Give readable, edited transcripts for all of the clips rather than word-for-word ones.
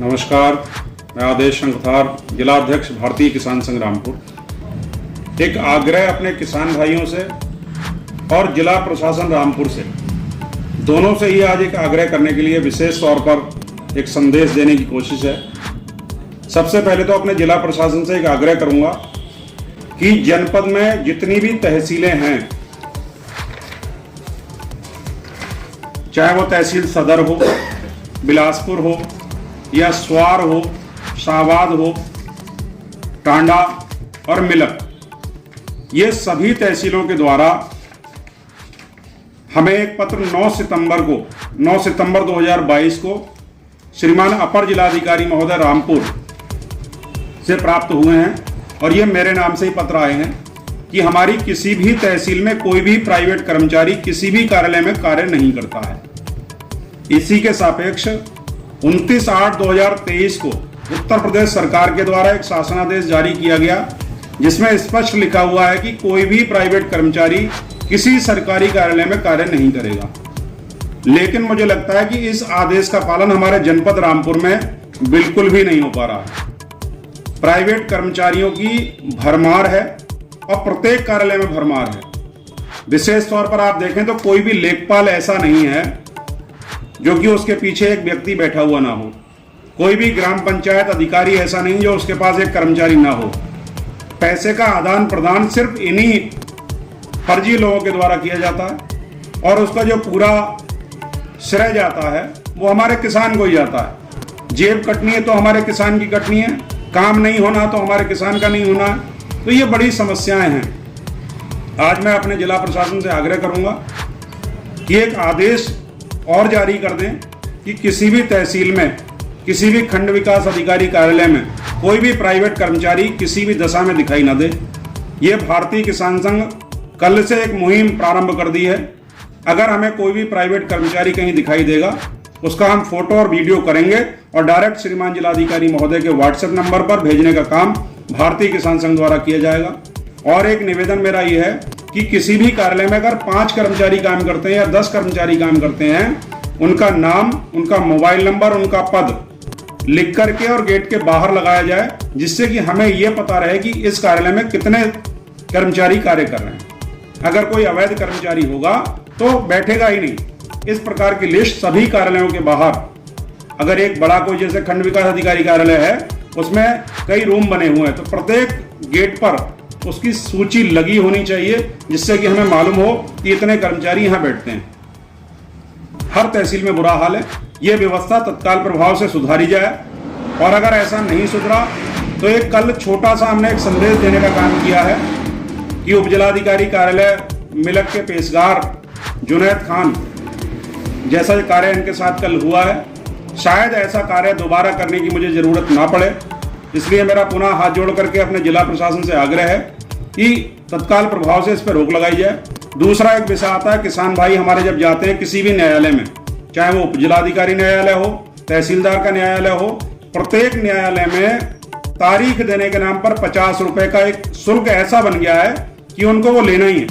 नमस्कार, मैं आदेश शंखधार, जिला अध्यक्ष भारतीय किसान संघ रामपुर। एक आग्रह अपने किसान भाइयों से और जिला प्रशासन रामपुर से, दोनों से ही आज एक आग्रह करने के लिए विशेष तौर पर एक संदेश देने की कोशिश है। सबसे पहले तो अपने जिला प्रशासन से एक आग्रह करूंगा कि जनपद में जितनी भी तहसीलें हैं, चाहे वो तहसील सदर हो, बिलासपुर हो या स्वार हो, शाहबाद हो, टांडा और मिलक, ये सभी तहसीलों के द्वारा हमें एक पत्र 9 सितंबर 2022 को श्रीमान अपर जिलाधिकारी महोदय रामपुर से प्राप्त हुए हैं और ये मेरे नाम से ही पत्र आए हैं कि हमारी किसी भी तहसील में कोई भी प्राइवेट कर्मचारी किसी भी कार्यालय में कार्य नहीं करता है। इसी के सापेक्ष 29/8/2023 को उत्तर प्रदेश सरकार के द्वारा एक शासनादेश जारी किया गया, जिसमें स्पष्ट लिखा हुआ है कि कोई भी प्राइवेट कर्मचारी किसी सरकारी कार्यालय में कार्य नहीं करेगा। लेकिन मुझे लगता है कि इस आदेश का पालन हमारे जनपद रामपुर में बिल्कुल भी नहीं हो पा रहा है। प्राइवेट कर्मचारियों की भरमार है और प्रत्येक कार्यालय में भरमार है। विशेष तौर पर आप देखें तो कोई भी लेखपाल ऐसा नहीं है जो कि उसके पीछे एक व्यक्ति बैठा हुआ ना हो। कोई भी ग्राम पंचायत अधिकारी ऐसा नहीं जो उसके पास एक कर्मचारी ना हो। पैसे का आदान प्रदान सिर्फ इन्हीं फर्जी लोगों के द्वारा किया जाता है और उसका जो पूरा श्रेय जाता है वो हमारे किसान को ही जाता है। जेब कटनी है तो हमारे किसान की कटनी है, काम नहीं होना तो हमारे किसान का नहीं होना है। तो ये बड़ी समस्याएं हैं। आज मैं अपने जिला प्रशासन से आग्रह करूंगा कि एक आदेश और जारी कर दें कि किसी भी तहसील में, किसी भी खंड विकास अधिकारी कार्यालय में कोई भी प्राइवेट कर्मचारी किसी भी दशा में दिखाई न दे। ये भारतीय किसान संघ कल से एक मुहिम प्रारंभ कर दी है। अगर हमें कोई भी प्राइवेट कर्मचारी कहीं दिखाई देगा, उसका हम फोटो और वीडियो करेंगे और डायरेक्ट श्रीमान जिलाधिकारी महोदय के व्हाट्सएप नंबर पर भेजने का काम भारतीय किसान संघ द्वारा किया जाएगा। और एक निवेदन मेरा यह है कि किसी भी कार्यालय में अगर 5 कर्मचारी काम करते हैं या 10 कर्मचारी काम करते हैं, उनका नाम, उनका मोबाइल नंबर, उनका पद लिख करके और गेट के बाहर लगाया जाए, जिससे कि हमें यह पता रहे कि इस कार्यालय में कितने कर्मचारी कार्य कर रहे हैं। अगर कोई अवैध कर्मचारी होगा तो बैठेगा ही नहीं। इस प्रकार की लिस्ट सभी कार्यालयों के बाहर, अगर एक बड़ा कोई जैसे खंड विकास अधिकारी कार्यालय है, उसमें कई रूम बने हुए हैं, तो प्रत्येक गेट पर उसकी सूची लगी होनी चाहिए, जिससे कि हमें मालूम हो कि इतने कर्मचारी यहां बैठते हैं। हर तहसील में बुरा हाल है। यह व्यवस्था तत्काल प्रभाव से सुधारी जाए और अगर ऐसा नहीं सुधरा तो एक कल छोटा सा हमने एक संदेश देने का काम किया है कि उपजिलाधिकारी कार्यालय मिलक के पेशगार जुनैद खान जैसा कार्य इनके साथ कल हुआ है, शायद ऐसा कार्य दोबारा करने की मुझे जरूरत ना पड़े। इसलिए मेरा पुनः हाथ जोड़ करके अपने जिला प्रशासन से आग्रह है कि तत्काल प्रभाव से इस पर रोक लगाई जाए। दूसरा एक विषय आता है, किसान भाई हमारे जब जाते हैं किसी भी न्यायालय में, चाहे वो उपजिलाधिकारी न्यायालय हो, तहसीलदार का न्यायालय हो, प्रत्येक न्यायालय में तारीख देने के नाम पर 50 रुपए का एक शुल्क ऐसा बन गया है कि उनको वो लेना ही है।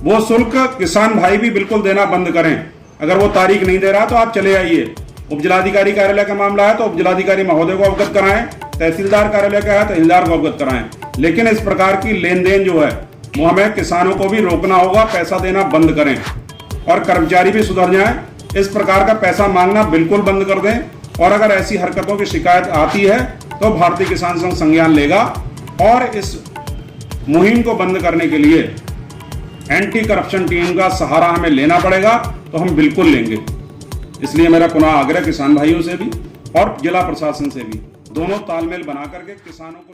वो शुल्क किसान भाई भी बिल्कुल देना बंद करें। अगर वो तारीख नहीं दे रहा तो आप चले आइए। उपजिलाधिकारी कार्यालय का मामला है तो उपजिलाधिकारी महोदय को अवगत कराएं, तहसीलदार कार्यालय का है तहसीलदार को अवगत कराएं। लेकिन इस प्रकार की लेन देन जो है वो हमें किसानों को भी रोकना होगा, पैसा देना बंद करें और कर्मचारी भी सुधर जाएं। इस प्रकार का पैसा मांगना बिल्कुल बंद कर दें और अगर ऐसी हरकतों की शिकायत आती है तो भारतीय किसान संघ संज्ञान लेगा और इस मुहिम को बंद करने के लिए एंटी करप्शन टीम का सहारा हमें लेना पड़ेगा, तो हम बिल्कुल लेंगे। इसलिए मेरा पुनः आग्रह किसान भाइयों से भी और जिला प्रशासन से भी, दोनों तालमेल बना करके किसानों को